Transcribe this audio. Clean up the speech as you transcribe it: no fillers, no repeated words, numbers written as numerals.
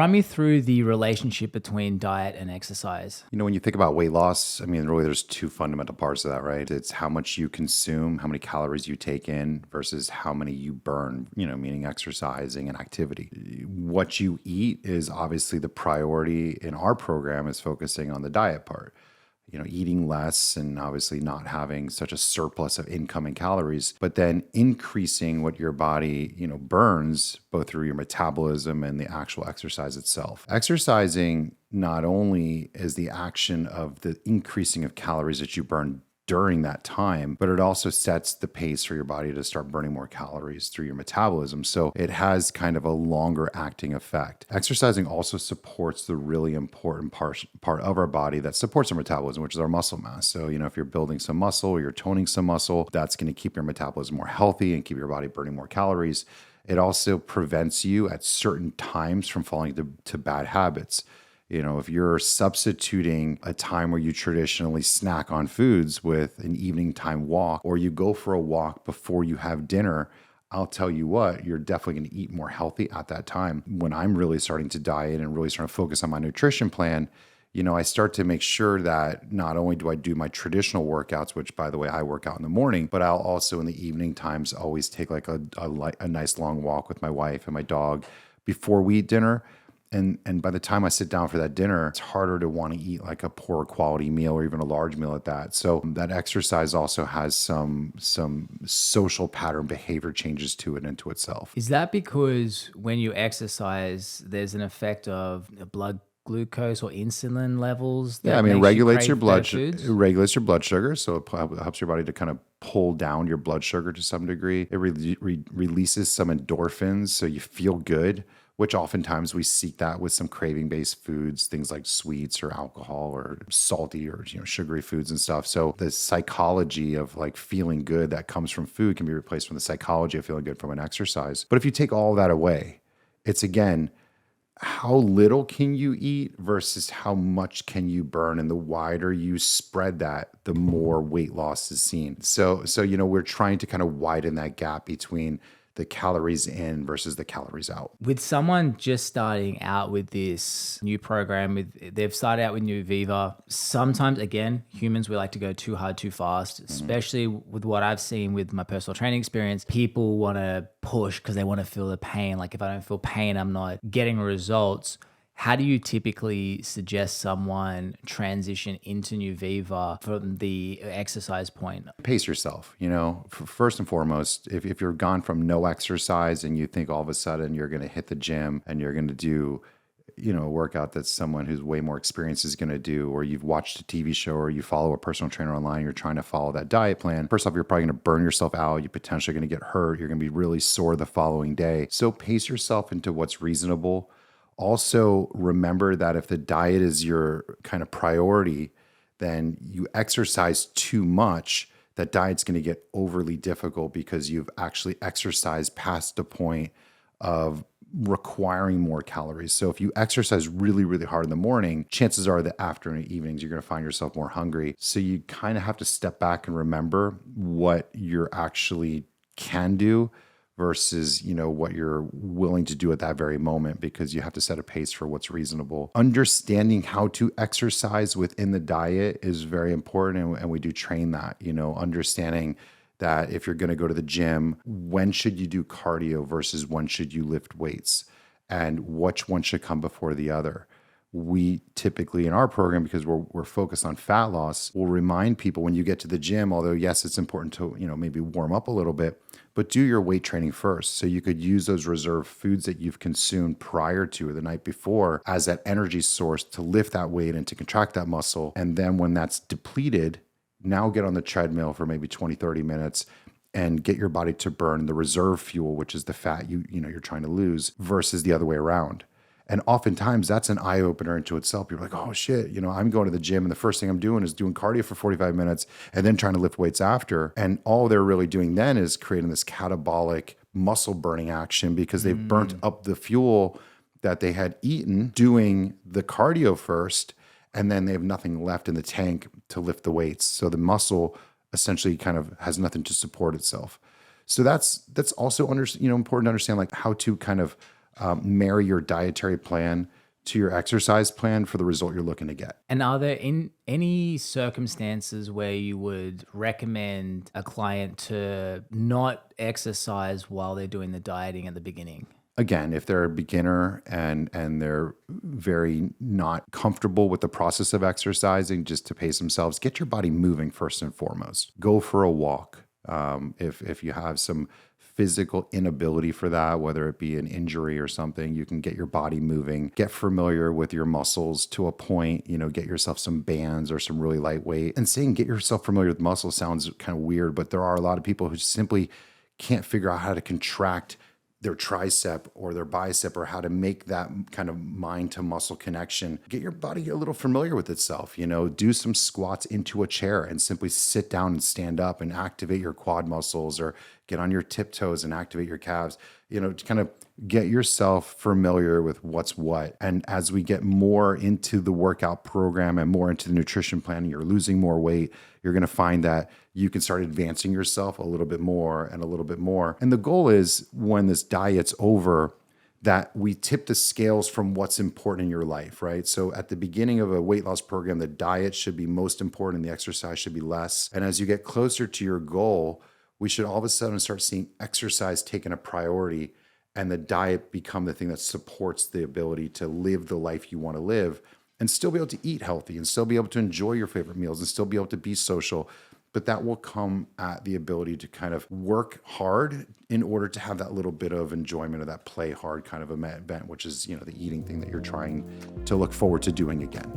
Run me through the relationship between diet and exercise. When you think about weight loss, I mean, really there's two fundamental parts of that, right? It's how much you consume, how many calories you take in versus how many you burn, meaning exercising and activity. What you eat is obviously the priority in our program is focusing on the diet part. Eating less and obviously not having such a surplus of incoming calories, but then increasing what your body, burns both through your metabolism and the actual exercise itself. Exercising not only is the action of the increasing of calories that you burn during that time, but it also sets the pace for your body to start burning more calories through your metabolism. So it has kind of a longer acting effect. Exercising also supports the really important part of our body that supports our metabolism, which is our muscle mass. So, if you're building some muscle or you're toning some muscle, that's going to keep your metabolism more healthy and keep your body burning more calories. It also prevents you at certain times from falling to bad habits. If you're substituting a time where you traditionally snack on foods with an evening time walk, or you go for a walk before you have dinner, I'll tell you what, you're definitely going to eat more healthy at that time. When I'm really starting to diet and really starting to focus on my nutrition plan, I start to make sure that not only do I do my traditional workouts, which by the way, I work out in the morning, but I'll also in the evening times always take like a nice long walk with my wife and my dog before we eat dinner. And by the time I sit down for that dinner, it's harder to want to eat like a poor quality meal or even a large meal at that. So that exercise also has some social pattern behavior changes to it into itself. Is that because when you exercise, there's an effect of the blood glucose or insulin levels that Yeah, I mean, it makes you regulates your crave better blood foods? it regulates your blood sugar, so it helps your body to kind of pull down your blood sugar to some degree. It releases some endorphins, so you feel good, which oftentimes we seek that with some craving-based foods, things like sweets or alcohol or salty or sugary foods and stuff. So the psychology of like feeling good that comes from food can be replaced from the psychology of feeling good from an exercise. But if you take all that away, it's again, how little can you eat versus how much can you burn? And the wider you spread that, the more weight loss is seen. So we're trying to kind of widen that gap between the calories in versus the calories out. With someone just starting out with this new program, they've started out with Nuviva. Sometimes, again, humans, we like to go too hard, too fast, especially with what I've seen with my personal training experience. People want to push because they want to feel the pain. Like if I don't feel pain, I'm not getting results. How do you typically suggest someone transition into Nuviva from the exercise point? Pace yourself. First and foremost, if you're gone from no exercise and you think all of a sudden you're going to hit the gym and you're going to do a workout that someone who's way more experienced is going to do, or you've watched a TV show or you follow a personal trainer online, you're trying to follow that diet plan. First off, you're probably going to burn yourself out. You're potentially going to get hurt. You're going to be really sore the following day. So pace yourself into what's reasonable. Also, remember that if the diet is your kind of priority, then you exercise too much, that diet's going to get overly difficult because you've actually exercised past the point of requiring more calories. So if you exercise really, really hard in the morning, chances are that after in the evenings, you're going to find yourself more hungry. So you kind of have to step back and remember what you're actually can do versus, what you're willing to do at that very moment, because you have to set a pace for what's reasonable. Understanding how to exercise within the diet is very important. And we do train that, understanding that if you're going to go to the gym, when should you do cardio versus when should you lift weights, and which one should come before the other. We typically in our program, because we're focused on fat loss, will remind people when you get to the gym, although yes, it's important to, maybe warm up a little bit, but do your weight training first. So you could use those reserve foods that you've consumed prior to or the night before as that energy source to lift that weight and to contract that muscle. And then when that's depleted, now get on the treadmill for maybe 20, 30 minutes and get your body to burn the reserve fuel, which is the fat you're trying to lose, versus the other way around. And oftentimes that's an eye opener into itself. You're like, oh shit, I'm going to the gym and the first thing I'm doing is doing cardio for 45 minutes and then trying to lift weights after. And all they're really doing then is creating this catabolic muscle burning action because they've burnt up the fuel that they had eaten doing the cardio first. And then they have nothing left in the tank to lift the weights. So the muscle essentially kind of has nothing to support itself. So that's also important to understand, like how to kind of Marry your dietary plan to your exercise plan for the result you're looking to get. And are there any circumstances where you would recommend a client to not exercise while they're doing the dieting at the beginning? Again, if they're a beginner and they're very not comfortable with the process of exercising, just to pace themselves, get your body moving first and foremost. Go for a walk. If you have some physical inability for that, whether it be an injury or something, you can get your body moving, get familiar with your muscles to a point, get yourself some bands or some really lightweight. And saying get yourself familiar with muscles sounds kind of weird, but there are a lot of people who simply can't figure out how to contract their tricep or their bicep, or how to make that kind of mind to muscle connection. Get your body a little familiar with itself, do some squats into a chair and simply sit down and stand up and activate your quad muscles, or get on your tiptoes and activate your calves, to kind of get yourself familiar with what's what. And as we get more into the workout program and more into the nutrition plan, you're losing more weight, you're going to find that you can start advancing yourself a little bit more and a little bit more. And the goal is, when this diet's over, that we tip the scales from what's important in your life, right? So at the beginning of a weight loss program, the diet should be most important, the exercise should be less. And as you get closer to your goal, we should all of a sudden start seeing exercise taking a priority, and the diet become the thing that supports the ability to live the life you want to live, and still be able to eat healthy, and still be able to enjoy your favorite meals, and still be able to be social. But that will come at the ability to kind of work hard in order to have that little bit of enjoyment of that play hard kind of event, which is, the eating thing that you're trying to look forward to doing again.